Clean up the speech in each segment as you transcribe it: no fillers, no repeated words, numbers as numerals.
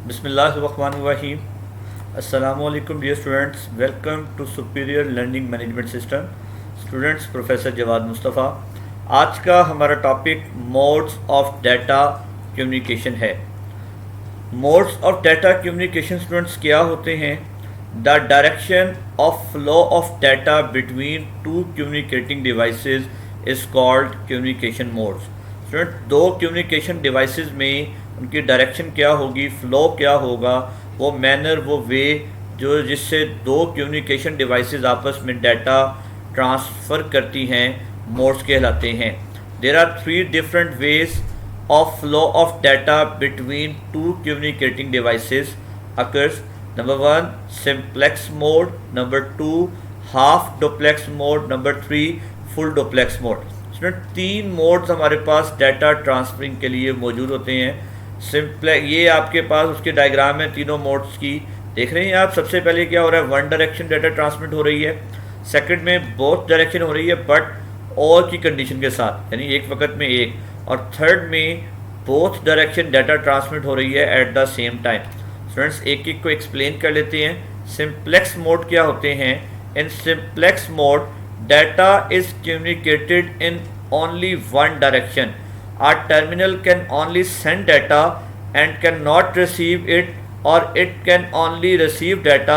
بسم اللہ الرحمن الرحیم. السلام علیکم dear students, welcome to Superior learning management system. Students, professor Jawad Mustafa. آج کا ہمارا topic modes of data communication ہے. Modes of data communication students کیا ہوتے ہیں؟ The direction of flow of data between two communicating devices is called communication modes. Student, دو communication devices میں ان کی ڈائریکشن کیا ہوگی, فلو کیا ہوگا, وہ مینر, وہ وے جو جس سے دو کمیونیکیشن ڈیوائسز آپس میں ڈیٹا ٹرانسفر کرتی ہیں, موڈس کہلاتے ہیں. There are 3 different ways of flow of data between two communicating devices occurs. Number 1 simplex mode, number 2 half duplex mode, number 3 full duplex mode. تین موڈز ہمارے پاس ڈیٹا ٹرانسفرنگ کے لیے موجود ہوتے ہیں. یہ آپ کے پاس اس کے ڈائیگرام ہے تینوں موڈز کی, دیکھ رہے ہیں آپ. سب سے پہلے کیا ہو رہا ہے, ون ڈائریکشن ڈیٹا ٹرانسمٹ ہو رہی ہے. سیکنڈ میں بوتھ ڈائریکشن ہو رہی ہے بٹ اور کی کنڈیشن کے ساتھ, یعنی ایک وقت میں ایک. اور تھرڈ میں بوتھ ڈائریکشن ڈیٹا ٹرانسمٹ ہو رہی ہے at the same time. Students ایک ایک کو ایکسپلین کر لیتے ہیں. سمپلیکس موڈ کیا ہوتے ہیں؟ In simplex mode data is communicated in only one direction. A terminal can only send data and cannot receive it, or it can only receive data,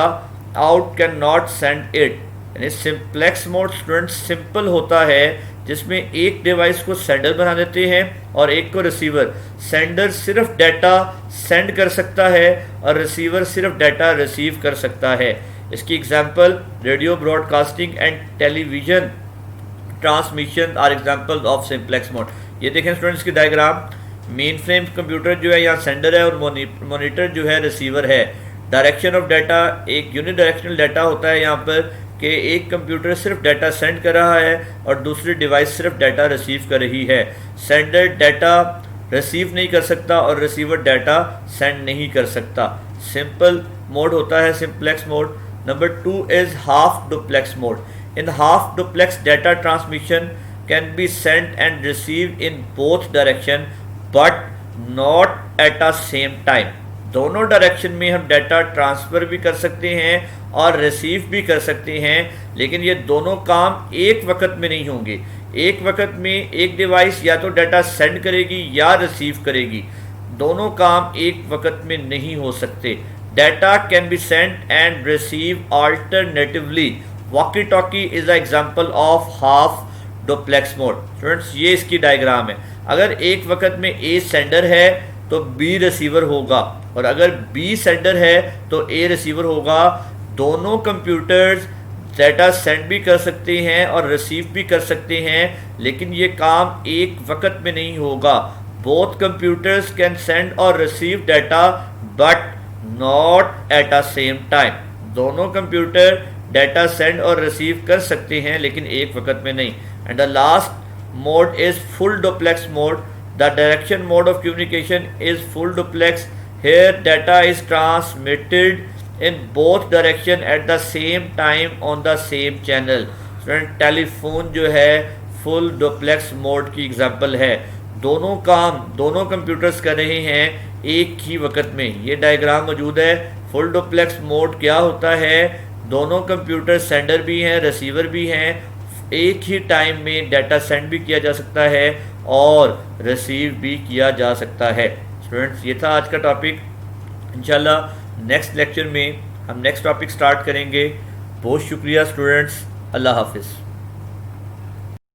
out cannot send it. یعنی simplex mood student simple ہوتا ہے جس میں ایک device کو sender بنا دیتے ہیں اور ایک کو ریسیور. سینڈر صرف ڈیٹا سینڈ کر سکتا ہے اور ریسیور صرف ڈیٹا ریسیو کر سکتا ہے. اس کی example radio broadcasting and television transmission are example of simplex mode. یہ دیکھیں اسٹوڈنٹس کی ڈائیگرام. مین فریم کمپیوٹر جو ہے یہاں سینڈر ہے اور مانیٹر جو ہے ریسیور ہے. ڈائریکشن آف ڈیٹا ایک یونی ڈائریکشنل ڈیٹا ہوتا ہے یہاں پر کہ ایک کمپیوٹر صرف ڈیٹا سینڈ کر رہا ہے اور دوسری ڈیوائس صرف ڈیٹا ریسیو کر رہی ہے. سینڈر ڈیٹا ریسیو نہیں کر سکتا اور ریسیور ڈیٹا سینڈ نہیں کر سکتا. سمپل موڈ ہوتا ہے simplex mood. Number 2 is half duplex mode. In half duplex, data transmission can be sent and received in both direction but not at a same time. دونوں direction میں ہم data transfer بھی کر سکتے ہیں اور ریسیو بھی کر سکتے ہیں, لیکن یہ دونوں کام ایک وقت میں نہیں ہوں گے. ایک وقت میں ایک ڈیوائس یا تو ڈیٹا سینڈ کرے گی یا ریسیو کرے گی, دونوں کام ایک وقت میں نہیں ہو سکتے. Data can be sent and received alternatively. Walkie-talkie is an example of half duplex mode. Friends, یہ اس کی ڈائیگرام ہے. اگر ایک وقت میں A سینڈر ہے تو B ریسیور ہوگا, اور اگر B سینڈر ہے تو A ریسیور ہوگا. دونوں کمپیوٹرز ڈیٹا سینڈ بھی کر سکتے ہیں اور ریسیو بھی کر سکتے ہیں, لیکن یہ کام ایک وقت میں نہیں ہوگا. Both computers can send or receive data but not at a same time. دونوں کمپیوٹر ڈیٹا سینڈ اور ریسیو کر سکتے ہیں لیکن ایک وقت میں نہیں. And the last mode is full duplex mode. The direction mode of communication is full duplex. Here data is transmitted in both direction at the same time on the same channel. Telephone جو ہے full duplex mode کی example ہے. دونوں کام دونوں computers کر رہے ہیں ایک ہی وقت میں. یہ ڈائیگرام موجود ہے. فل ڈوپلیکس موڈ کیا ہوتا ہے, دونوں کمپیوٹر سینڈر بھی ہیں ریسیور بھی ہیں, ایک ہی ٹائم میں ڈیٹا سینڈ بھی کیا جا سکتا ہے اور ریسیو بھی کیا جا سکتا ہے. اسٹوڈنٹس یہ تھا آج کا ٹاپک. انشاءاللہ نیکسٹ لیکچر میں ہم نیکسٹ ٹاپک سٹارٹ کریں گے. بہت شکریہ اسٹوڈنٹس. اللہ حافظ.